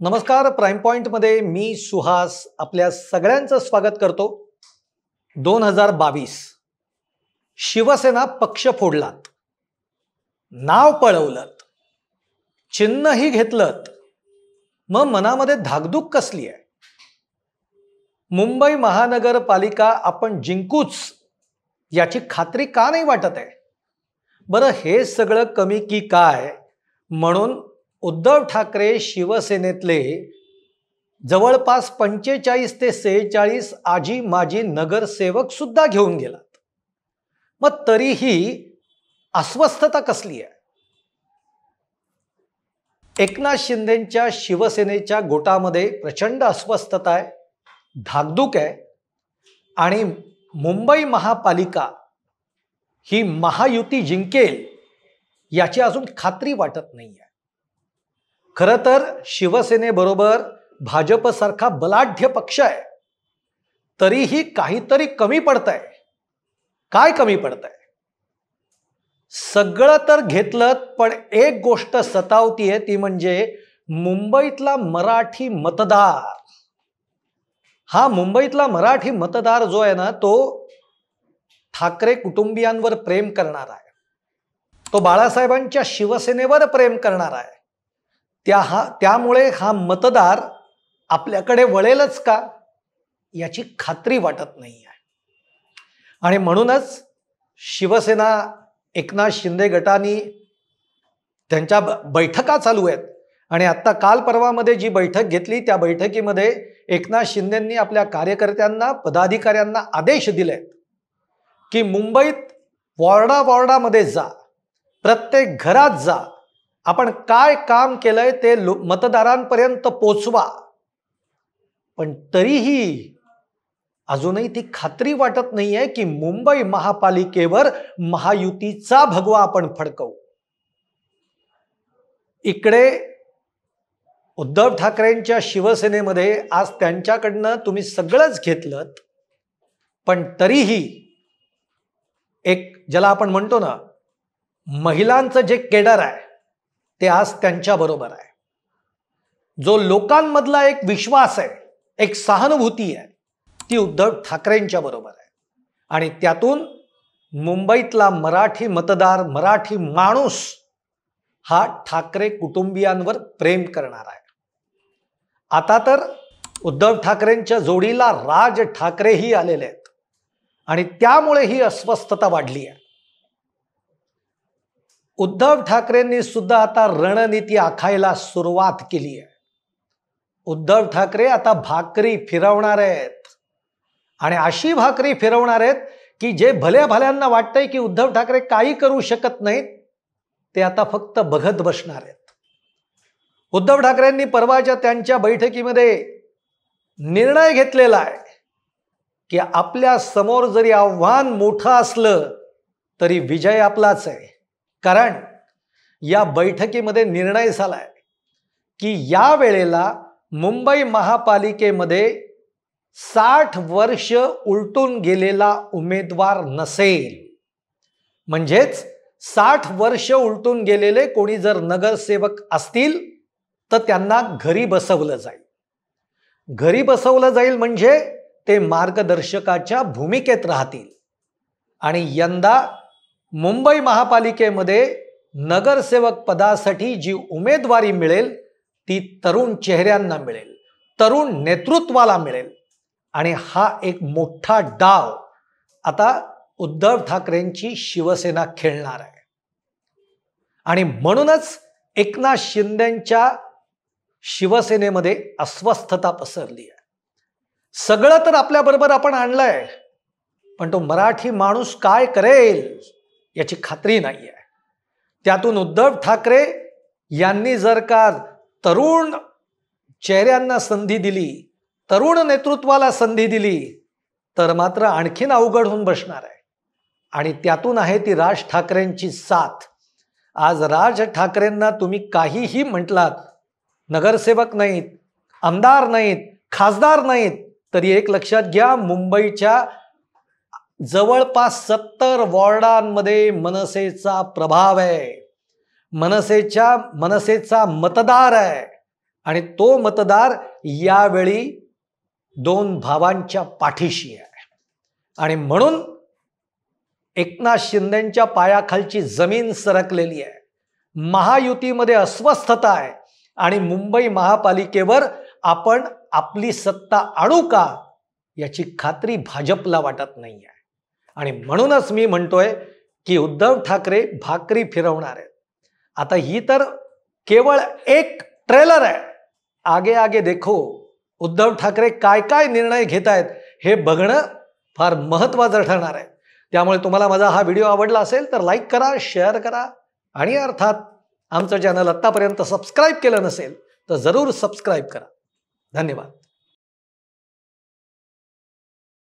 नमस्कार. Prime point मध्ये मी सुहास आपल्या सगळ्यांचं स्वागत करतो. 2022 शिवसेना पक्ष फोडलात, नाव पळवलत, चिन्हही घेतलत, मग मनामध्ये धाकधूक कसली आहे? मुंबई महानगरपालिका आपण जिंकूच याची खात्री का नाही वाटत आहे? बरं, हे सगळं कमी की काय म्हणून उद्धव ठाकरे शिवसेनेतले जवळपास 45 ते 46 आजी माजी नगरसेवक सुद्धा घेऊन गेलात. मग तरीही अस्वस्थता कसली आहे? एकनाथ शिंदेंच्या शिवसेनेच्या गोटामध्ये प्रचंड अस्वस्थता आहे, धाकधूक आहे आणि मुंबई महापालिका ही महायुती जिंकेल याची अजून खात्री वाटत नाही आहे. खरं तर शिवसेनेबरोबर भाजपसारखा बलाढ्य पक्ष आहे, तरीही काहीतरी कमी पडतंय. काय कमी पडतंय? सगळं तर घेतलं, पण एक गोष्ट सतावतीये, ती म्हणजे मुंबईतला मराठी मतदार. हा मुंबईतला मराठी मतदार जो आहे ना, तो ठाकरे कुटुंबियांवर प्रेम करणार आहे, तो बाळासाहेबांच्या शिवसेनेवर प्रेम करणार आहे. त्यामुळे हा मतदार आपल्याकडे वळेलच का याची खात्री वाटत नाही आहे. आणि म्हणूनच शिवसेना एकनाथ शिंदे गटाने त्यांच्या बैठका चालू आहेत. आणि आत्ता काल परवामध्ये जी बैठक घेतली, त्या बैठकीमध्ये एकनाथ शिंदेंनी आपल्या कार्यकर्त्यांना, पदाधिकाऱ्यांना आदेश दिले की मुंबईत वॉर्डामध्ये जा, प्रत्येक घरात जा, आपण काय काम केलंय ते मतदारांपर्यंत पोचवा. पण तरीही अजूनही ती खात्री वाटत नाहीये की मुंबई महापालिकेवर महायुतीचा भगवा आपण फडकवू. इकडे उद्धव ठाकरेंच्या शिवसेनेमध्ये आज त्यांच्याकडनं तुम्ही सगळंच घेतलं, पण तरीही एक ज्याला आपण म्हणतो ना, महिलांचं जे केडर आहे ते आज त्यांच्या बरोबर आहे. जो लोकांमधला एक विश्वास आहे, एक सहानुभूती आहे, ती उद्धव ठाकरेंच्या बरोबर आहे. आणि त्यातून मुंबईतला मराठी मतदार, मराठी माणूस हा ठाकरे कुटुंबियांवर प्रेम करणार आहे. आता तर उद्धव ठाकरेंच्या जोडीला राज ठाकरेही आलेले आहेत आणि त्यामुळे ही अस्वस्थता वाढली आहे. उद्धव ठाकरेंनी सुद्धा आता रणनीती आखायला सुरुवात केली आहे. उद्धव ठाकरे आता भाकरी फिरवणार आहेत आणि अशी भाकरी फिरवणार आहेत की जे भल्या भल्यांना वाटतंय की उद्धव ठाकरे काही करू शकत नाहीत, ते आता फक्त बघत बसणार आहेत. उद्धव ठाकरेंनी परवाच्या त्यांच्या बैठकीमध्ये निर्णय घेतलेला आहे की आपल्या समोर जरी आव्हान मोठं असलं तरी विजय आपलाच आहे. कारण या बैठकीमध्ये निर्णय झालाय की या वेळेला मुंबई महापालिकेमध्ये 60 वर्ष उलटून गेलेला उमेदवार नसेल. म्हणजेच 60 वर्ष उलटून गेलेले कोणी जर नगरसेवक असतील तर त्यांना घरी बसवलं जाईल. घरी बसवलं जाईल म्हणजे ते मार्गदर्शकाच्या भूमिकेत राहतील. आणि यंदा मुंबई महापालिकेमध्ये नगरसेवक पदासाठी जी उमेदवारी मिळेल ती तरुण चेहऱ्यांना मिळेल, तरुण नेतृत्वाला मिळेल. आणि हा एक मोठा डाव आता उद्धव ठाकरेंची शिवसेना खेळणार आहे. आणि म्हणूनच एकनाथ शिंदेंच्या शिवसेनेमध्ये अस्वस्थता पसरली आहे. सगळं तर आपल्याबरोबर आपण आणलंय, पण तो मराठी माणूस काय करेल याची खात्री नाही आहे. त्यातून उद्धव ठाकरे यांनी जर का तरुण चेहऱ्यांना संधी दिली, तरुण नेतृत्वाला संधी दिली, तर मात्र आणखीन अवघड होऊन बसणार आहे. आणि त्यातून आहे ती राज ठाकरेंची साथ. आज राज ठाकरेंना तुम्ही काहीही म्हटलात, नगरसेवक नाहीत, आमदार नाहीत, खासदार नाहीत, तरी एक लक्षात घ्या, मुंबईच्या जवळपास 70 वॉर्डांमध्ये मनसेचा प्रभाव आहे, मनसेचा मतदार आहे. आणि तो मतदार यावेळी दोन भावांच्या पाठीशी आहे. आणि म्हणून एकनाथ शिंदेच्या पायाखालची जमीन सरकलेली आहे. महायुतीमध्ये अस्वस्थता आहे आणि मुंबई महापालिकेवर आपण आपली सत्ता आणू का याची खात्री भाजपला वाटत नाही आहे. आणि म्हणूनच मी म्हणतोय की उद्धव ठाकरे भाकरी फिरवणार आहेत. आता ही तर केवळ एक ट्रेलर आहे. आगे आगे देखो. उद्धव ठाकरे काय काय निर्णय घेत आहेत हे बघणं फार महत्त्वाचं ठरणार आहे. त्यामुळे तुम्हाला माझा हा व्हिडिओ आवडला असेल तर लाईक करा, शेअर करा आणि अर्थात आमचं चॅनल आत्तापर्यंत सबस्क्राईब केलं नसेल तर जरूर सबस्क्राईब करा. धन्यवाद.